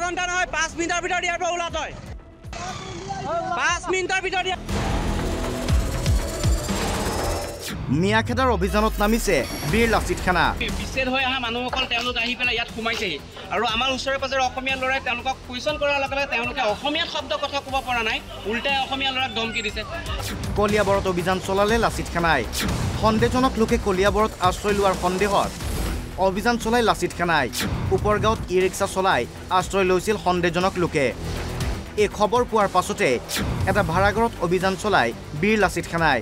ঘণ্টা নহয় 5 মিনিটৰ ভিতৰত ইয়াৰ পৰা ওলা তই 5 মিনিটৰ ভিতৰত মিয়াখেদাৰ অভিযানত নামিছে বীৰ লাচিত খানা বিচ্ছেদ হৈ অহা মানুহসকল তেওঁলোক আহি পেলাই ইয়াত সোমাইছেহি আৰু আমাৰ ওচৰে পাজৰে অসমীয়া ল'ৰাই তেওঁলোকক কুৱেশ্যন কৰাৰ লগে লগে তেওঁলোকে অসমীয়াত শব্দ কথা ক'ব পৰা নাই উল্টাই অসমীয়া ল'ৰাক ধমকি দিছে কলিয়াবৰত অভিযান চলালে লাচিত খানাই সন্দেহজনক লোকে কলিয়াবৰত আশ্ৰয় লোৱাৰ সন্দেহত অভিযান চলাই লাচিত খানাই ওপৰগাঁৱত ই ৰিক্সা চলাই আশ্ৰয় লৈছিল সন্দেহজনক লোকে এই খবৰ পোৱাৰ পাছতে এটা ভাড়াঘৰত অভিযান চলাই বীৰ লাচিত খানাই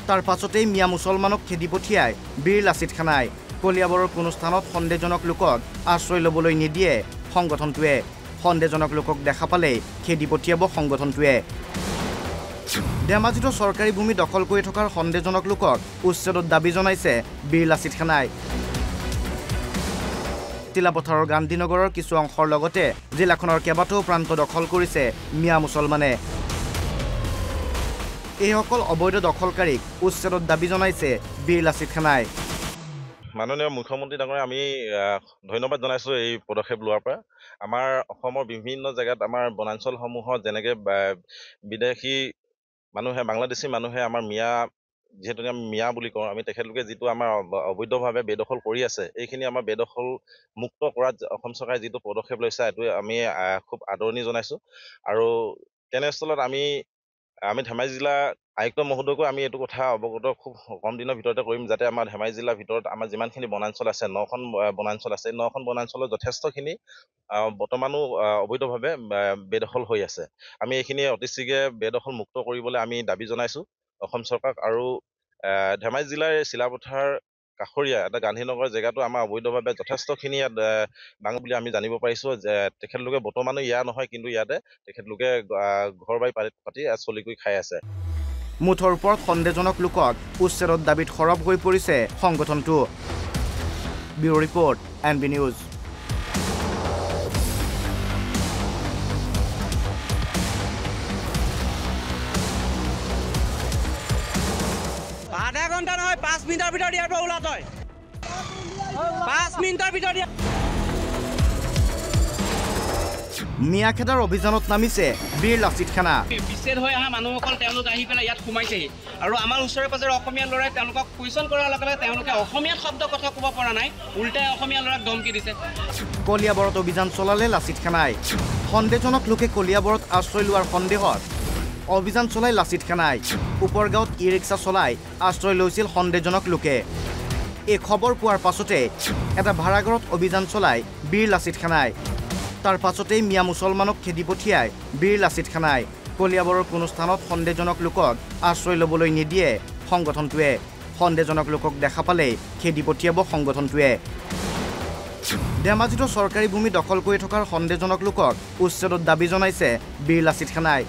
তাৰ পাছতেই মিয়া মুছলমানক খেদি পঠিয়াই বীৰ লাচিত খানাই কলিয়াবৰৰ কোনো স্থানত সন্দেহজনক লোকক আশ্ৰয় ল'বলৈ নিদিয়ে সংগঠনটোৱে সন্দেহজনক লোকক দেখা পালেই খেদি পঠিয়াব সংগঠনটোৱে ধেমাজিতো চৰকাৰী ভূমি দখল কৰি থকাৰ সন্দেহজনক লোকক উচ্ছেদত দাবী জনাইছে বীৰ লাচিত খানাই তিলাপথাৰৰ গান্ধীনগৰৰ কিছু অংশৰ লগতে জিলাখনৰ কেইবাটাও প্ৰান্ত দখল কৰিছে মিয়া মুছলমানে এইসকল অবৈধ দখলকাৰীক উচ্ছেদত দাবী জনাইছে বীৰ লাচিত খানাই মাননীয় মুখ্যমন্ত্ৰী ডাঙৰীয়া আমি ধন্যবাদ জনাইছোঁ এই পদক্ষেপ লোৱাৰ পৰা আমাৰ অসমৰ বিভিন্ন জেগাত আমাৰ বনাঞ্চলসমূহত যেনেকৈ বিদেশী মানুহে বাংলাদেশী মানুহে আমাৰ মিয়া যিহেতু আমি মিয়া বুলি কওঁ আমি তেখেতলোকে যিটো আমাৰ অবৈধভাৱে বেদখল কৰি আছে এইখিনি আমাৰ বেদখল মুক্ত কৰাত অসম চৰকাৰে যিটো পদক্ষেপ লৈছে এইটো আমি খুব আদৰণি জনাইছোঁ আৰু তেনেস্থলত আমি ধেমাজি জিলা আয়ুক্ত মহোদয়কো আমি এইটো কথা অৱগত খুব কম দিনৰ ভিতৰতে কৰিম যাতে আমাৰ ধেমাজি জিলাৰ ভিতৰত আমাৰ যিমানখিনি বনাঞ্চল আছে 9খন বনাঞ্চল আছে 9খন বনাঞ্চলত যথেষ্টখিনি বৰ্তমানো অবৈধভাৱে বেদখল হৈ আছে আমি এইখিনি অতি শীঘ্ৰে বেদখল মুক্ত কৰিবলৈ আমি দাবী জনাইছোঁ অসম চৰকাৰক আৰু ধেমাজি জিলাৰ চিলাপথাৰ কাষৰীয়া এটা গান্ধীনগৰ জেগাটো আমাৰ অবৈধভাৱে যথেষ্টখিনি ইয়াত ডাঙৰ বুলি আমি জানিব পাৰিছোঁ যে তেখেতলোকে বৰ্তমানো ইয়াৰ নহয় কিন্তু ইয়াতে তেখেতলোকে ঘৰ বাৰী পাতি চলি কৰি খাই আছে মুঠৰ ওপৰত সন্দেহজনক লোকক উচ্ছেদত দাবীত সৰব হৈ পৰিছে সংগঠনটো ব্যুৰ ৰিপৰ্ট NB নিউজ আধা ঘণ্টা নহয় 5 মিনিটৰ ভিতৰত ইয়াৰ পৰা ওলা তই 5 মিনিটৰ ভিতৰত মিয়াখেদাৰ অভিযানত নামিছে বীৰ লাচিত খানা বিচ্ছেদ হৈ অহা মানুহসকল তেওঁলোক আহি পেলাই ইয়াত সোমাইছেহি আৰু আমাৰ ওচৰে পাজৰে অসমীয়া ল'ৰাই তেওঁলোকক কুৱেশ্যন কৰাৰ লগে লগে তেওঁলোকে অসমীয়াত শব্দ কথা ক'ব পৰা নাই উল্টাই অসমীয়া ল'ৰাক ধমকি দিছে কলিয়াবৰত অভিযান চলালে লাচিত খানাই সন্দেহজনক লোকে কলিয়াবৰত আশ্ৰয় লোৱাৰ সন্দেহত অভিযান চলাই লাচিত খানাই ওপৰগাঁৱত ই ৰিক্সা চলাই আশ্ৰয় লৈছিল সন্দেহজনক লোকে এই খবৰ পোৱাৰ পাছতে এটা ভাড়াঘৰত অভিযান চলাই বীৰ লাচিত খানাই তাৰ পাছতেই মিয়া মুছলমানক খেদি পঠিয়াই বীৰ লাচিত খানাই কলিয়াবৰৰ কোনো স্থানত সন্দেহজনক লোকক আশ্ৰয় ল'বলৈ নিদিয়ে সংগঠনটোৱে সন্দেহজনক লোকক দেখা পালেই খেদি পঠিয়াব সংগঠনটোৱে ধেমাজিতো চৰকাৰী ভূমি দখল কৰি থকাৰ সন্দেহজনক লোকক উচ্ছেদত দাবী জনাইছে বীৰ লাচিত খানাই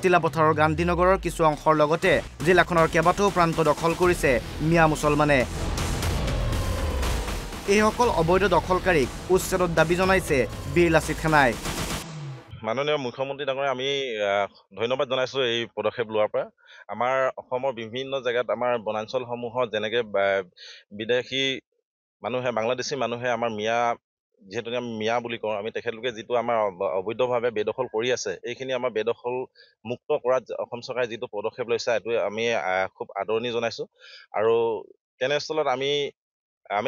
তিলাপথাৰৰ গান্ধীনগৰৰ কিছু অংশৰ লগতে জিলাখনৰ কেইবাটাও প্ৰান্ত দখল কৰিছে মিয়া মুছলমানে এইসকল অবৈধ দখলকাৰীক উচ্ছেদত দাবী জনাইছে বীৰ লাচিত খানাই মাননীয় মুখ্যমন্ত্ৰী ডাঙৰীয়া আমি ধন্যবাদ জনাইছোঁ এই পদক্ষেপ লোৱাৰ পৰা আমাৰ অসমৰ বিভিন্ন জেগাত আমাৰ বনাঞ্চলসমূহত যেনেকৈ বিদেশী মানুহে বাংলাদেশী মানুহে আমাৰ মিয়া যিহেতু আমি মিয়া বুলি কওঁ আমি তেখেতলোকে যিটো আমাৰ অবৈধভাৱে বেদখল কৰি আছে এইখিনি আমাৰ বেদখল মুক্ত কৰাত অসম চৰকাৰে যিটো পদক্ষেপ লৈছে এইটো আমি খুব আদৰণি জনাইছোঁ আৰু তেনেস্থলত আমি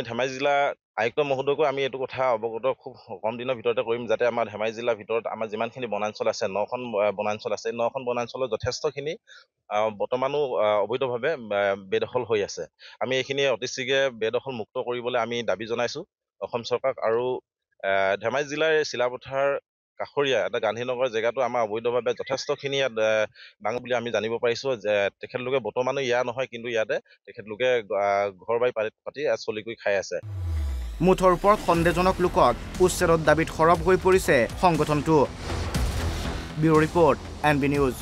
ধেমাজি জিলা আয়ুক্ত মহোদয়কো আমি এইটো কথা অৱগত খুব কম দিনৰ ভিতৰতে কৰিম যাতে আমাৰ ধেমাজি জিলাৰ ভিতৰত আমাৰ যিমানখিনি বনাঞ্চল আছে 9খন বনাঞ্চল আছে 9খন বনাঞ্চলত যথেষ্টখিনি বৰ্তমানো অবৈধভাৱে বেদখল হৈ আছে আমি এইখিনি অতি শীঘ্ৰে বেদখল মুক্ত কৰিবলৈ আমি দাবী জনাইছোঁ অসম চৰকাৰক আৰু ধেমাজি জিলাৰ চিলাপথাৰ কাষৰীয়া এটা গান্ধীনগৰ জেগাটো আমাৰ অবৈধভাৱে যথেষ্টখিনি ইয়াত ডাঙৰ বুলি আমি জানিব পাৰিছোঁ যে তেখেতলোকে বৰ্তমানো ইয়াৰ নহয় কিন্তু ইয়াতে তেখেতলোকে ঘৰ বাৰী পাতি চলি কৰি খাই আছে মুঠৰ ওপৰত সন্দেহজনক লোকক উচ্ছেদত দাবীত সৰব হৈ পৰিছে সংগঠনটো ব্যুৰ ৰিপৰ্ট NB নিউজ